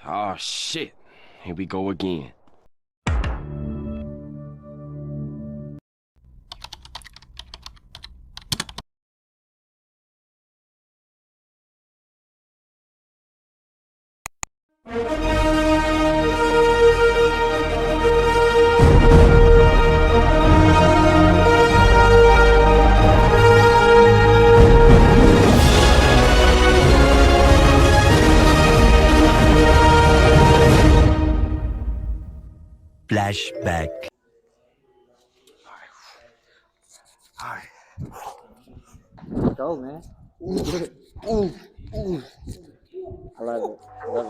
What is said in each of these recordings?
Oh, shit. Here we go again. Flashback. All right. Go, man. Ooh. I love it.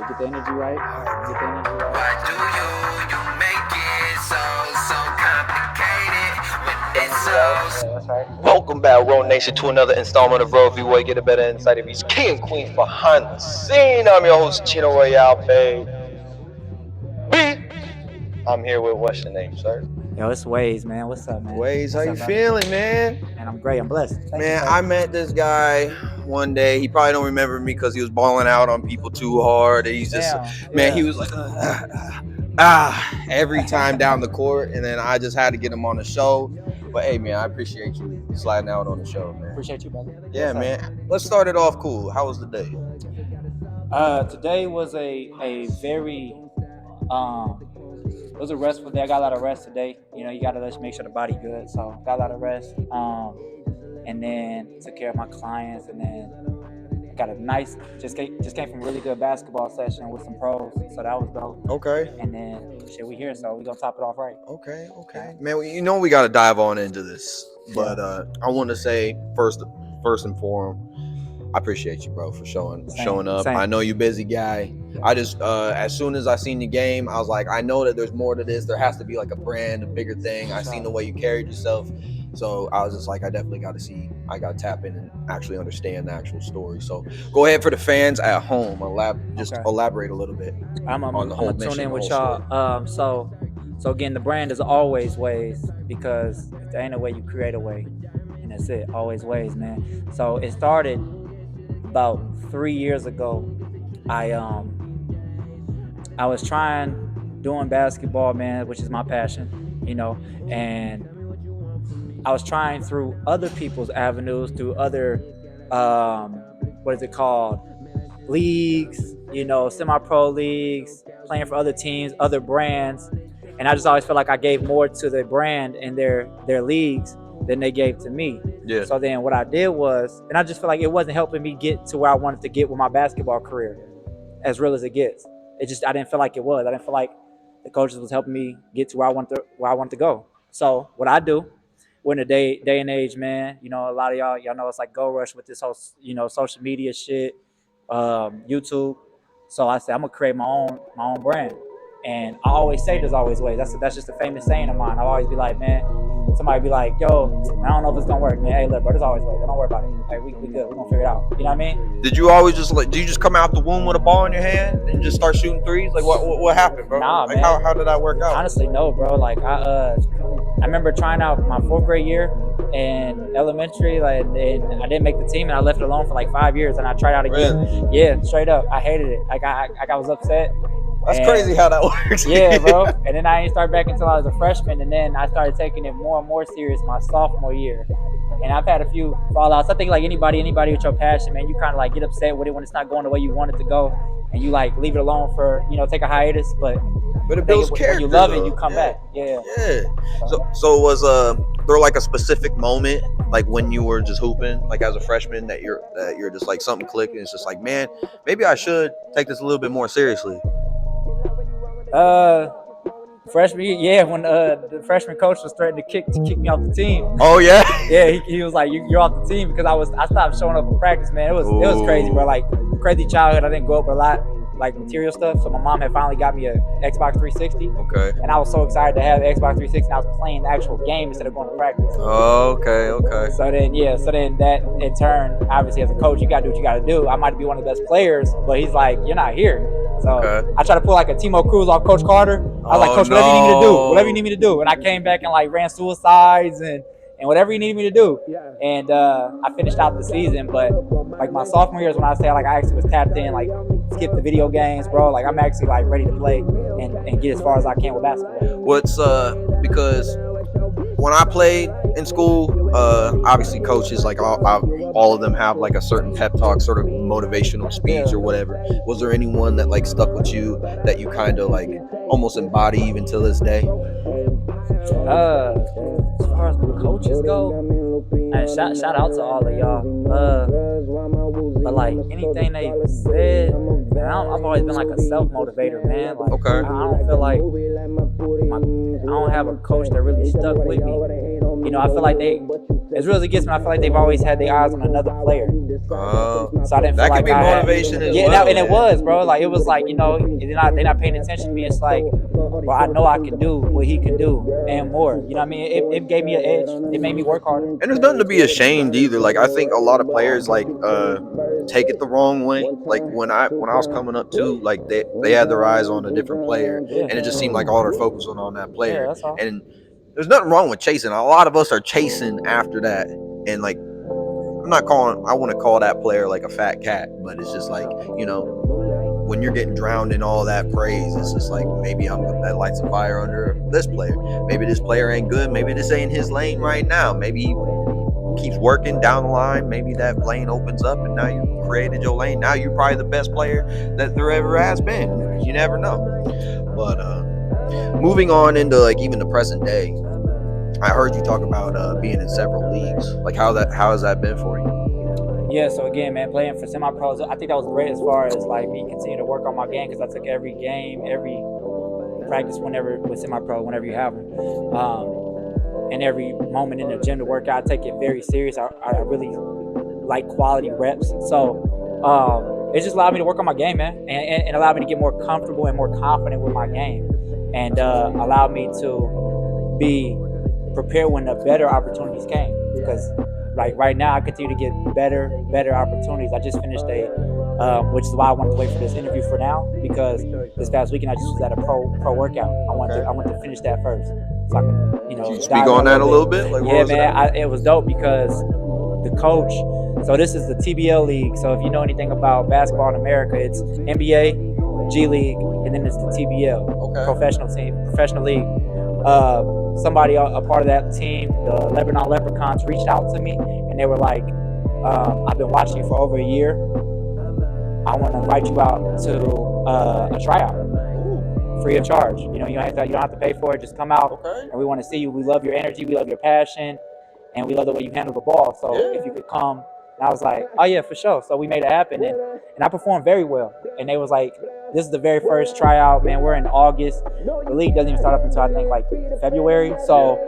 Get the energy right. Why do you make it so complicated when it's so? That's right. Welcome back, Road Nation, to another installment of Road V-Way. Get a better insight of each king and queens behind the scene. I'm your host, Cheno Royal, baby. I'm here with, what's your name, sir? Yo, it's Waze, man. What's up, man? Waze, how What's you up, feeling, man? Man, I'm great. I'm blessed. Thank Man, you, I met this guy one day. He probably don't remember me because he was balling out on people too hard. And he's just, man, he was like, every time down the court. And then I just had to get him on the show. But hey, man, I appreciate you sliding out on the show, man. Appreciate you, brother. Yeah, man. Let's start it off cool. How was the day? Today was a very it was a restful day. I got a lot of rest today. You know, you gotta just make sure the body good. So got a lot of rest. And then took care of my clients, and then got a nice just came from a really good basketball session with some pros. So that was dope. Okay. And then we here, so we gonna top it off right. Okay. Man, you know we gotta dive on into this. But I want to say first and foremost, I appreciate you, bro, for showing up. Same. I know you're a busy guy. I just as soon as I seen the game, I was like, I know that there's more to this. There has to be like a brand, a bigger thing. I seen the way you carried yourself. So I was just like, I definitely got to see. I got to tap in and actually understand the actual story. So go ahead for the fans at home. Elaborate a little bit. I'm on the whole gonna tune mission, in with the whole y'all. So again, the brand is always Ways, because if there ain't a way, you create a way, and that's it. Always Ways, man. So it started about 3 years ago. I was doing basketball, man, which is my passion, you know, and I was trying through other people's avenues, through other, leagues, you know, semi-pro leagues, playing for other teams, other brands. And I just always felt like I gave more to the brand and their leagues than they gave to me. Yeah. So then what I did was, and I just feel like it wasn't helping me get to where I wanted to get with my basketball career, as real as it gets. I didn't feel like it was. I didn't feel like the coaches was helping me get to where I wanted to go. So what I do, we're in a day and age, man. You know, a lot of y'all know it's like Go Rush with this whole, you know, social media shit, YouTube. So I said I'm gonna create my own brand. And I always say there's always ways. That's just a famous saying of mine. I'll always be like, man, somebody be like, yo, I don't know if it's gonna work, man. Hey, look, bro, there's always ways. Don't worry about it. Like, we good. We're gonna figure it out. You know what I mean? Did you always do you just come out the womb with a ball in your hand and just start shooting threes? Like what happened, bro? Nah, like, man. How did that work out? Honestly, no, bro. Like I remember trying out my 4th grade year in elementary, like, and I didn't make the team, and I left it alone for like 5 years, and I tried out again. Really? Yeah, straight up. I hated it. Like I was upset. That's crazy how that works. Yeah, bro. And then I didn't start back until I was a freshman, and then I started taking it more and more serious my sophomore year. And I've had a few fallouts. I think like anybody with your passion, man, you kind of like get upset with it when it's not going the way you want it to go, and you like leave it alone for, you know, take a hiatus. But it builds character. When you love it, you come back. Yeah. So was there like a specific moment, like when you were just hooping, like as a freshman, that you're just like something clicked and it's just like, man, maybe I should take this a little bit more seriously? Freshman year, yeah, when the freshman coach was threatening to kick me off the team. Oh yeah. Yeah, he was like, you're off the team, because I stopped showing up for practice, man. It was crazy, bro. Like, crazy childhood. I didn't grow up with a lot like material stuff. So my mom had finally got me a Xbox 360. Okay. And I was so excited to have the Xbox 360, and I was playing the actual game instead of going to practice. Oh, okay. So then that in turn, obviously as a coach, you gotta do what you gotta do. I might be one of the best players, but he's like, you're not here. So I tried to pull like a Timo Cruz off Coach Carter. I was like, Coach, whatever you need me to do. And I came back and like ran suicides and whatever you needed me to do. And I finished out the season. But like my sophomore year is when I say like I actually was tapped in like skip the video games, bro. Like I'm actually like ready to play and get as far as I can with basketball. What's because when I played in school, obviously coaches like all of them have like a certain pep talk, sort of motivational speech or whatever. Was there anyone that like stuck with you that you kind of like almost embody even to this day? As far as the coaches go, and shout out to all of y'all. But like anything they said, man, I've always been like a self motivator, man. Like, Okay. I don't feel like I don't have a coach that really stuck with me. You know, I feel like they, as real as it gets, man, I feel like they've always had their eyes on another player. So I didn't that feel could like be motivation as well. and it was, bro. Like it was like, you know, they're not paying attention to me. It's like, well, I know I can do what he can do and more. You know what I mean? It gave me an edge. It made me work harder. And there's nothing to be ashamed either. Like I think a lot of players like take it the wrong way. Like when I was coming up too, like they had their eyes on a different player, and it just seemed like all their focus was on that player. Yeah, that's all. And there's nothing wrong with chasing. A lot of us are chasing after that, and like I want to call that player like a fat cat, but it's just like, you know, when you're getting drowned in all that praise, it's just like maybe that lights a fire under this player. Maybe this player ain't good. Maybe this ain't his lane right now. Maybe he keeps working down the line. Maybe that lane opens up and now you created your lane. Now you're probably the best player that there ever has been. You never know. But moving on into like even the present day, I heard you talk about being in several leagues. Like how has that been for you? Yeah, so again, man, playing for semi-pros, I think that was great as far as like me continuing to work on my game, because I took every game, every practice with semi-pro, whenever you have them, and every moment in the gym to work out, I take it very serious. I really like quality reps. So it just allowed me to work on my game, man, and allowed me to get more comfortable and more confident with my game, and allowed me to be prepared when the better opportunities came. Because like right now I continue to get better opportunities. I just finished which is why I wanted to wait for this interview for now, because this past weekend I just was at a pro workout. I wanted to finish that first, so I can, you know. Can you speak on that a little bit? Like, yeah, man, it was dope because the coach. So this is the TBL league. So if you know anything about basketball in America, it's NBA, G League, and then it's the TBL, professional league. Somebody a part of that team, the Lebanon Leprechauns, reached out to me and they were like, I've been watching you for over a year. I want to invite you out to a tryout, free of charge. You know, you don't have to pay for it. Just come out, and we want to see you. We love your energy, we love your passion, and we love the way you handle the ball. So if you could come. And I was like, oh yeah, for sure. So we made it happen, and I performed very well. And they was like, this is the very first tryout, man. We're in August. The league doesn't even start up until I think like February. So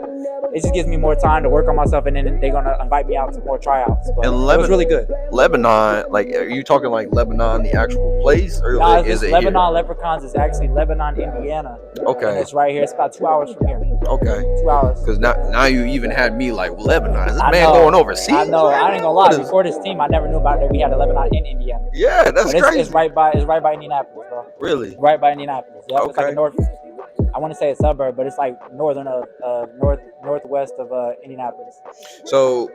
it just gives me more time to work on myself, and then they're gonna invite me out to more tryouts. But it was really good. Lebanon, like, are you talking like Lebanon, the actual place, or nah, is it Lebanon here? Leprechauns is actually Lebanon, Indiana. Okay. And it's right here. It's about 2 hours from here. Okay. 2 hours. Because now you even had me like, Lebanon, is this man going overseas? I know. I ain't gonna lie. Before this team, I never knew about that we had a Lebanon in Indiana. Yeah, that's crazy. It's right by Indianapolis, bro. Really? Right by Indianapolis. Yeah. Okay. It's like I want to say a suburb, but it's like northwest of Indianapolis. So,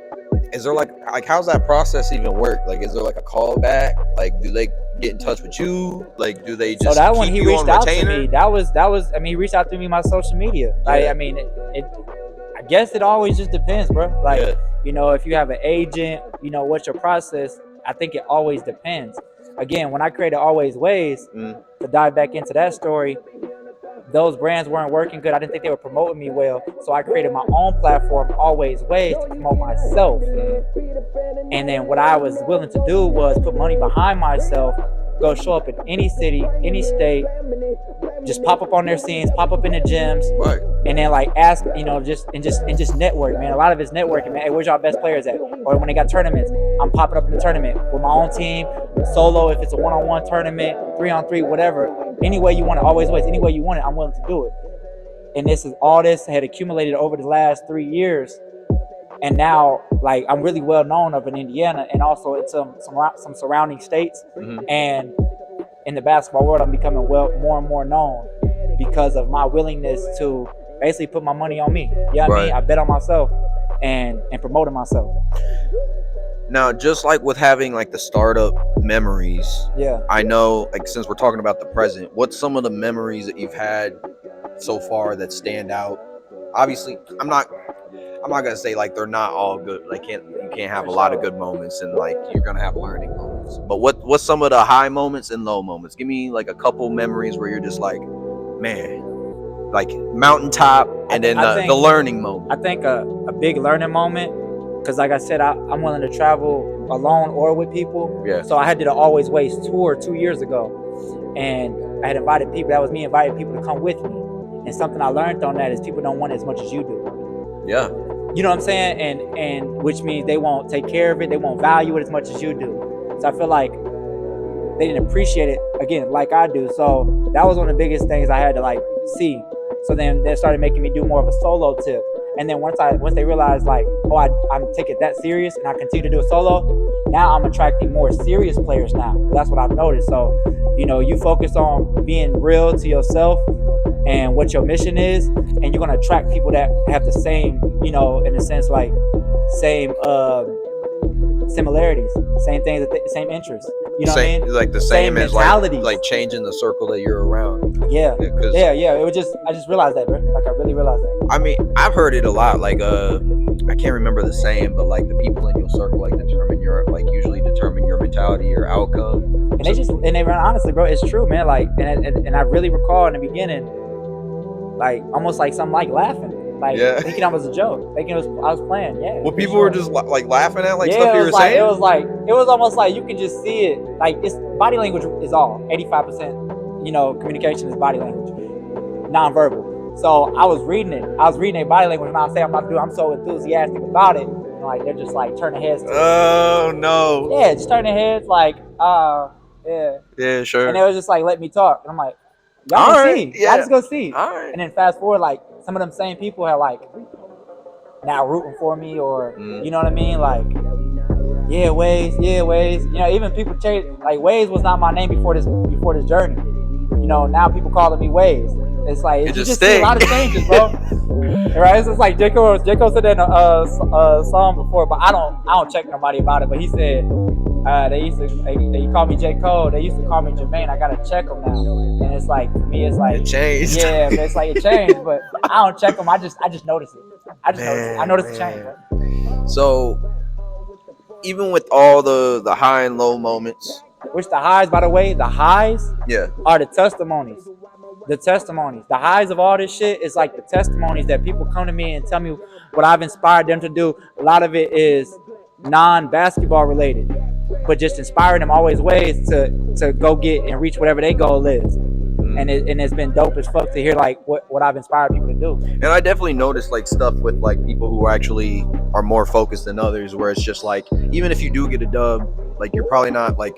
is there like how's that process even work? Like, is there like a callback? Like, do they get in touch with you? Like, do they just? So that one, keep he you reached on out retainer? to me. That was. I mean, he reached out to me on my social media. Like, I mean, I guess it always just depends, bro. Like, you know, if you have an agent, you know, what's your process? I think it always depends. Again, when I created Always Ways, to dive back into that story, those brands weren't working good. I didn't think they were promoting me well. So I created my own platform, Always Ways, to promote myself. And then what I was willing to do was put money behind myself, go show up in any city, any state, just pop up on their scenes, pop up in the gyms, Right. and then like ask, you know, just network, man. A lot of it's networking, man. Hey, where's y'all best players at? Or when they got tournaments, I'm popping up in the tournament with my own team, solo, if it's a one-on-one tournament, 3-on-3, whatever. Any way you want it, Always Ways, any way you want it, I'm willing to do it. And this had accumulated over the last 3 years. And now, like, I'm really well known up in Indiana and also in some surrounding states. And in the basketball world, I'm becoming more and more known because of my willingness to basically put my money on me. You know what I mean? I bet on myself and promoting myself. Now, just like with having like the startup memories, Yeah. I know, like, since we're talking about the present, what's some of the memories that you've had so far that stand out? Obviously, I'm not gonna say like they're not all good. Like, you can't have a lot of good moments, and like you're gonna have learning moments. But what's some of the high moments and low moments? Give me like a couple memories where you're just like, man, like mountaintop, and then the learning moment. I think a big learning moment, because like I said, I'm willing to travel alone or with people. Yeah. So I did an Always Ways tour 2 years ago, and I had invited people. That was me inviting people to come with me. And something I learned on that is people don't want it as much as you do. Yeah. You know what I'm saying? And which means they won't take care of it. They won't value it as much as you do. So I feel like they didn't appreciate it again like I do. So that was one of the biggest things I had to like see. So then they started making me do more of a solo tip. And then once they realized like, oh, I'm taking that serious and I continue to do a solo, now I'm attracting more serious players now. That's what I've noticed. So, you focus on being real to yourself and what your mission is, and you're gonna attract people that have the same, in a sense, like same similarities, same things, same interests. You know what I mean? Like the same as like changing the circle that you're around. Yeah. It was I just realized that, bro. Like I really realized that. I mean, I've heard it a lot. Like I can't remember the saying, but like the people in your circle like usually determine your mentality, your outcome. And they run honestly, bro. It's true, man. Like and I really recall in the beginning, like almost like something like laughing. Like thinking I was a joke, thinking I was playing. Yeah. Well, people were just like laughing at like stuff you were saying. It was almost like you could just see it. Like it's body language is all 85%. Communication is body language, nonverbal. So I was reading it. I was reading their body language, and I say I'm so enthusiastic about it. And like they're just like turning heads. Oh no. Yeah, just turning heads like yeah. Yeah, sure. And they was just like let me talk, and I'm like, y'all can see. Yeah. I just go see. All right. And then fast forward, like some of them same people are like now rooting for me, or you know what I mean? Like, yeah, Waze. Even people change. Like Waze was not my name before this journey. Now people calling me Waze. It's like you just see a lot of changes, bro. Right? It's just like J. Cole said that in a song before, but I don't check nobody about it. But he said they call me J. Cole. They used to call me Jermaine. I gotta check them now. And it's like for me, it's like it changed. Yeah, but it's like it changed. But I don't check them. I just notice it. I notice the change. Bro. So even with all the high and low moments, which the highs, by the way, are the testimonies. The highs of all this shit is like the testimonies that people come to me and tell me what I've inspired them to do. A lot of it is non-basketball related, but just inspiring them always ways to go get and reach whatever their goal is. And it's been dope as fuck to hear like what I've inspired people to do. And I definitely noticed like stuff with like people who actually are more focused than others, where it's just like even if you do get a dub, like you're probably not like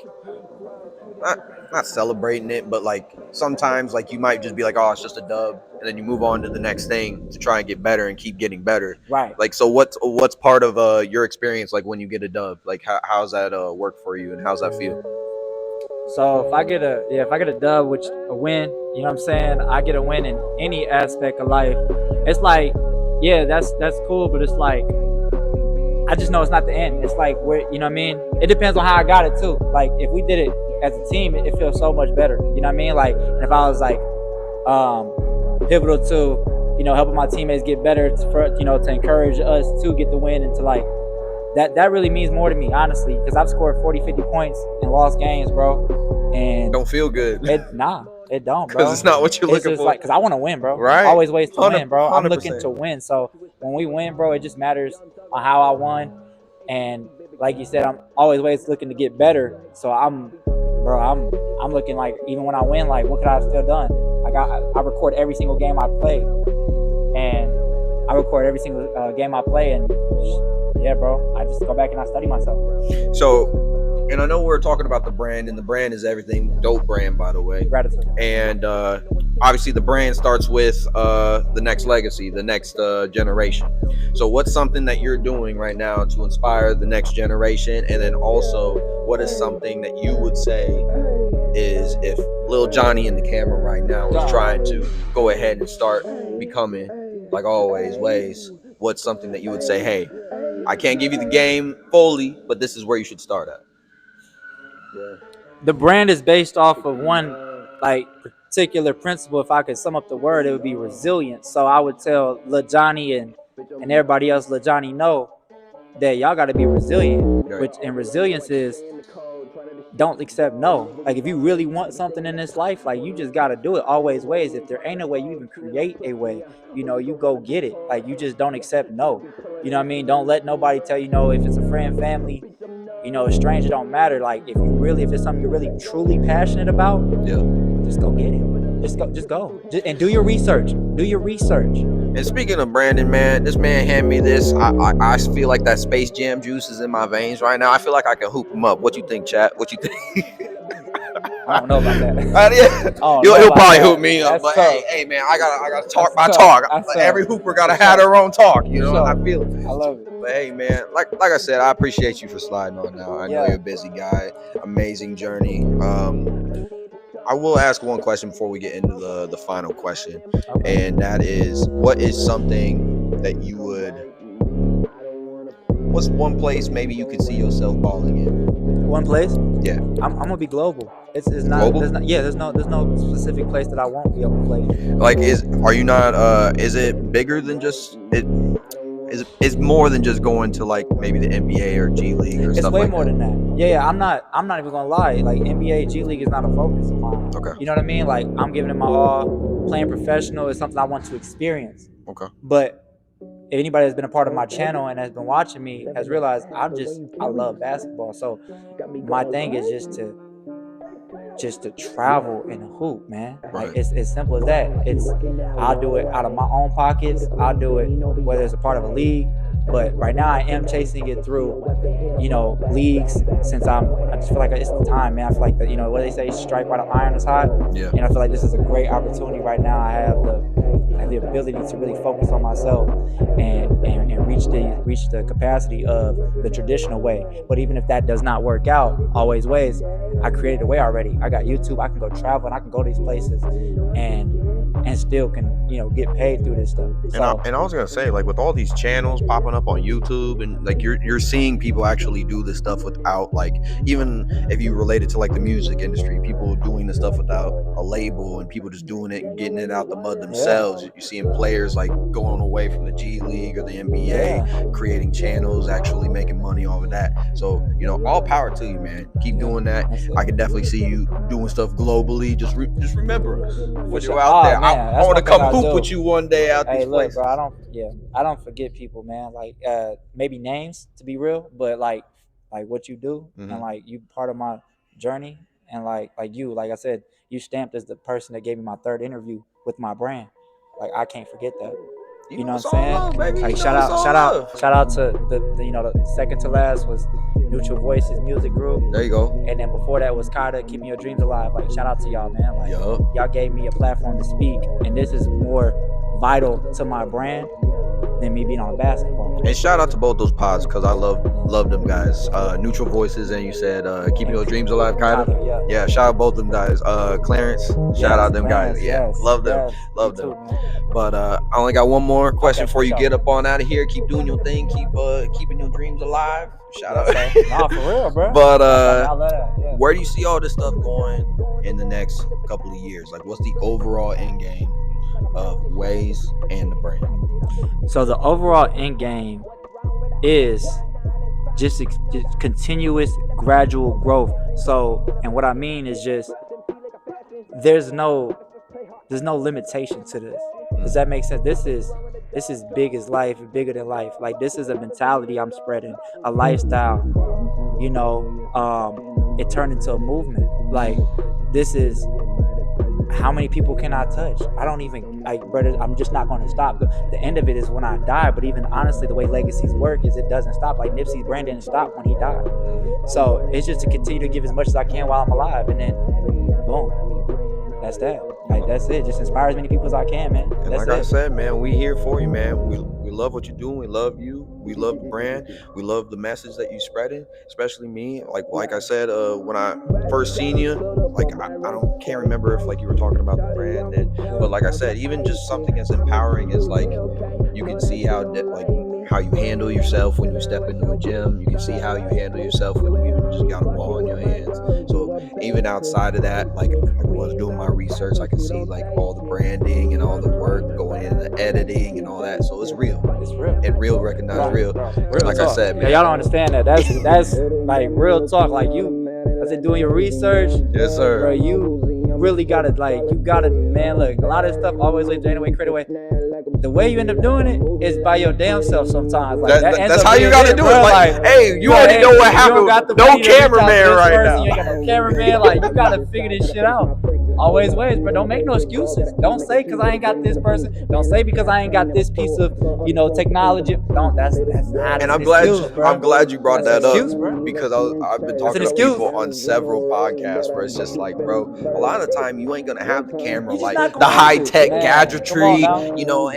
not celebrating it, but like sometimes like you might just be like, oh, it's just a dub, and then you move on to the next thing to try and get better and keep getting better. Right. Like, so what's part of your experience like when you get a dub? Like how's that work for you, and how's that feel? So if I get a dub, which a win, you know what I'm saying? I get a win in any aspect of life. It's like, yeah, that's cool, but it's like I just know it's not the end. It's like you know what I mean? It depends on how I got it too. Like if we did it as a team, it feels so much better. You know what I mean? Like, and if I was like pivotal to, helping my teammates get better to encourage us to get the win and to like that really means more to me, honestly, because I've scored 40, 50 points in lost games, bro. And don't feel good. It don't, bro. Because it's not what you're looking for. Like, because I want to win, bro. Right. Always ways to win, bro. 100%. I'm looking to win. So when we win, bro, it just matters on how I won. And like you said, I'm always ways looking to get better. So I'm looking like, even when I win, like, what could I have still done? I record every single game I play, and I record every single game I play, and yeah, bro, I just go back and I study myself. So, and I know we're talking about the brand, and the brand is everything. Dope brand, by the way. Gratitude. And obviously, the brand starts with the next legacy, the next generation. So, what's something that you're doing right now to inspire the next generation? And then also, what is something that you would say is if Lil Johnny in the camera right now is trying to go ahead and start becoming like Always Ways, what's something that you would say, hey, I can't give you the game fully, but this is where you should start at. The brand is based off of one like particular principle. If I could sum up the word, it would be resilience. So I would tell Lil Johnny and everybody else, Lil Johnny, know that y'all got to be resilient. Right. Which and resilience is don't accept no. Like if you really want something in this life, like you just got to do it always ways. If there ain't a way, you even create a way. You know, you go get it. Like you just don't accept no. You know what I mean? Don't let nobody tell you no. If it's a friend, family, you know, a stranger, don't matter. Like if it's something you're really truly passionate about, Yeah. just go get it. Just go. And do your research. Do your research. And speaking of Brandon, man, this man handed me this. I feel like that Space Jam juice is in my veins right now. I feel like I can hoop him up. What you think, chat? What you think? I don't know about that. Yeah. He'll probably hoop me up. But hey, man, I gotta talk my talk. Every hooper gotta have their own talk. You know, I feel it. I love it. But hey, man, like I said, I appreciate you for sliding on now. I know you're a busy guy. Amazing journey. I will ask one question before we get into the final question, and that is, what is something that you would? What's one place maybe you could see yourself balling in? One place? Yeah. I'm gonna be global. It's not. Global? There's no specific place that I won't be able to play. Like, are you not? Is it bigger than just it? It's more than just going to like maybe the NBA or G League or stuff like that. It's way more than that. Yeah, I'm not even gonna lie. Like NBA, G League is not a focus of mine. Okay. You know what I mean? Like I'm giving it my all. Playing professional is something I want to experience. Okay. But if anybody that's been a part of my channel and has been watching me has realized I love basketball. So my thing is just to travel and hoop, man. Like it's as simple as that. I'll do it out of my own pockets. I'll do it whether it's a part of a league. But right now I am chasing it through, you know, leagues since I just feel like it's the time, man. I feel like what they say, strike while the iron is hot. Yeah. And I feel like this is a great opportunity right now. I have the ability to really focus on myself and reach the capacity of the traditional way. But even if that does not work out always ways, I created a way already. I got YouTube. I can go travel and I can go to these places and still can, you know, get paid through this stuff. And I was gonna say, like, with all these channels popping up on YouTube, and like you're seeing people actually do this stuff without, like, even if you relate it to like the music industry, people doing this stuff without a label and people just doing it and getting it out the mud themselves. You're seeing players like going away from the G League or the NBA, creating channels, actually making money off of that. So, you know, all power to you, man. Keep doing that. I can definitely see you doing stuff globally. Just remember us when you're out there. Man, I want to come hoop with you one day out these places. Bro, I don't forget people, man. Like maybe names, to be real, but like what you do and like you part of my journey, and like you, like I said, you stamped as the person that gave me my third interview with my brand. Like I can't forget that. You know what I'm saying? Love, baby. Like shout out to the second to last was Neutral Voices Music Group. There you go. And then before that was Carter, Keeping Your Dreams Alive. Like shout out to y'all, man. Like y'all gave me a platform to speak, and this is more vital to my brand than me being on a basketball. And shout out to both those pods, because I love them guys. Neutral Voices, and you said Keeping Your Dreams Alive, Carter. Yeah, shout out both them guys. Clarence, shout out them guys. Yeah, love them. Love them. Too, but I only got one more question before you get up on out of here. Keep doing your thing. Keep keeping your dreams alive. Shout out. Nah, for real, bro. But where do you see all this stuff going in the next couple of years? Like, what's the overall end game of Ways and the brand? So the overall end game is just continuous gradual growth. So, and what I mean is just there's no limitation to this. Does that make sense? This is big as life, bigger than life. Like this is a mentality I'm spreading, a lifestyle. You know, it turned into a movement. Like this is, how many people can I touch? I don't even, like, brother, I'm just not going to stop. The end of it is when I die. But even honestly, the way legacies work is it doesn't stop. Like Nipsey's brand didn't stop when he died. So it's just to continue to give as much as I can while I'm alive, and then boom, that's that. Like that's it. Just inspire as many people as I can, man. And that's like I said, man, we here for you, man. We love what you're doing. We love you. We love the brand. We love the message that you spreading, especially me. Like I said, when I first seen you, like can't remember if like you were talking about the brand, but like I said, even just something as empowering as like you can see how how you handle yourself when you step into a gym. You can see how you handle yourself when you even just got a ball in your hands. So even outside of that, like I was doing my research, I can see like all the branding and all the work going into the editing and all that. So it's real. It's real. And real recognize real. Real Like talk. I said, Yeah, man. y'all don't understand that. That's like real talk. Like you, I said, doing your research. Yes, sir. Bro, you really gotta man. Look, a lot of stuff always leads to anyway, create away. The way you end up doing it is by your damn self sometimes. Like, that's how you gotta do it. Like, hey, you already know what happened. No cameraman right now. You ain't got no cameraman. Like, you gotta figure this shit out. Always ways, but don't make no excuses. Don't say because I ain't got this person. Don't say because I ain't got this piece of technology. Don't. That's not. And I'm glad you brought that excuse, up bro. because I've been talking to people on several podcasts where it's just like, bro, a lot of the time you ain't gonna have the camera like the high tech gadgetry.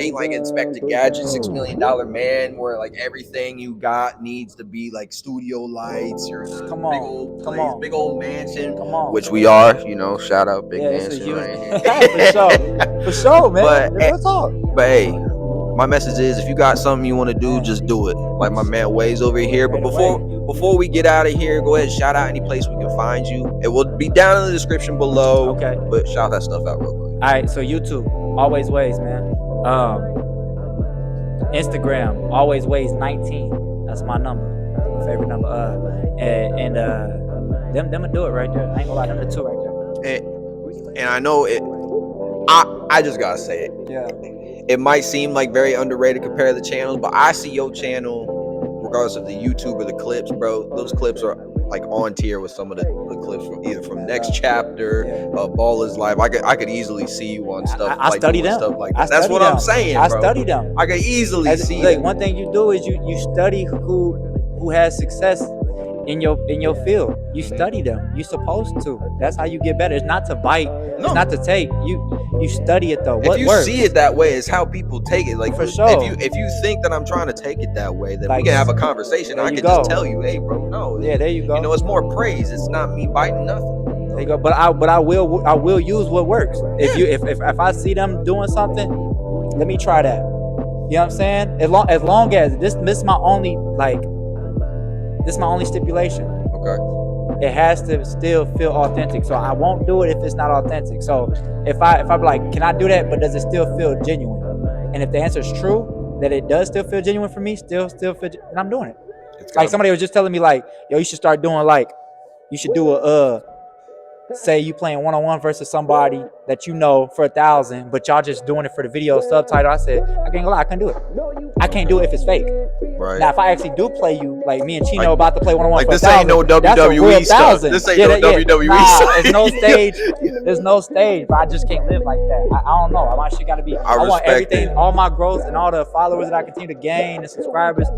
Ain't like Inspector Gadget, $6 million man, where like everything you got needs to be like studio lights. You're in a big old place, big old mansion, which we are. Shout out big mansion right for sure, man. But hey, my message is if you got something you want to do, just do it. Like my man Waze over here. But before we get out of here, go ahead and shout out any place we can find you. It will be down in the description below. Okay. But shout that stuff out real quick. All right, so YouTube, Always Waze, man. Instagram, Always Waze 19. That's my number. My favorite number. Them will do it right there. I ain't gonna lie, them the two right there. And I know it. I just gotta say it. Yeah. It might seem like very underrated compared to the channels, but I see your channel, regardless of the YouTube or the clips, bro. Those clips are like on tier with some of the clips from either from Next Chapter, Ballers Life. I could easily see you on stuff. I study them. Stuff like that. That's what I'm saying, bro. I study them. I could easily see. Like, one thing you do is you study who has success in your field. You study them. You're supposed to. That's how you get better. It's not to bite. No. It's not to take. You study it though. What if you works? see it that way, it's how people take it. Like for sure. If you think that I'm trying to take it that way, then we can have a conversation. I can just tell you, hey, bro, no. Yeah, there you go. It's more praise. It's not me biting nothing. There you go. But I will use what works. If I see them doing something, let me try that. You know what I'm saying? As long as this is my only stipulation. Okay. It has to still feel authentic. So I won't do it if it's not authentic. So if I be like, can I do that? But does it still feel genuine? And if the answer is true, that it does still feel genuine for me, still feel, then I'm doing it. Like somebody was just telling me like, yo, you should start doing you should do say you playing one-on-one versus somebody that you know for 1,000, but y'all just doing it for the video subtitle. I said, I can't lie, I can't do it. I can't do it if it's fake. Right. Now, if I actually do play you, like me and Cheno about to play one-on-one for 1,000, this ain't no WWE stuff. This ain't no WWE stuff. There's no stage. There's no stage, but I just can't live like that. I don't know. My shit gotta be. I want everything, all my growth and all the followers that I continue to gain and subscribers.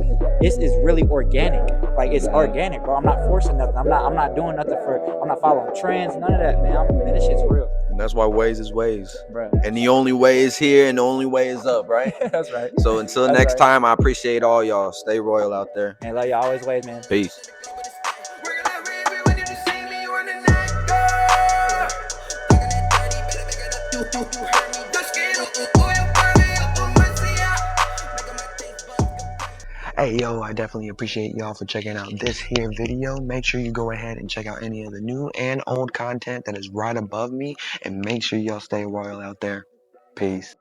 This is really organic. Like it's organic, bro. I'm not forcing nothing. I'm not doing nothing I'm not following trends. None of that, man. Man, this shit's real. And that's why Waze is Waze. Bro. And the only way is here and the only way is up, right? That's right. So until next time, I appreciate all y'all. Stay royal out there. And love y'all always Waze, man. Peace. Hey, yo, I definitely appreciate y'all for checking out this here video. Make sure you go ahead and check out any of the new and old content that is right above me. And make sure y'all stay royal out there. Peace.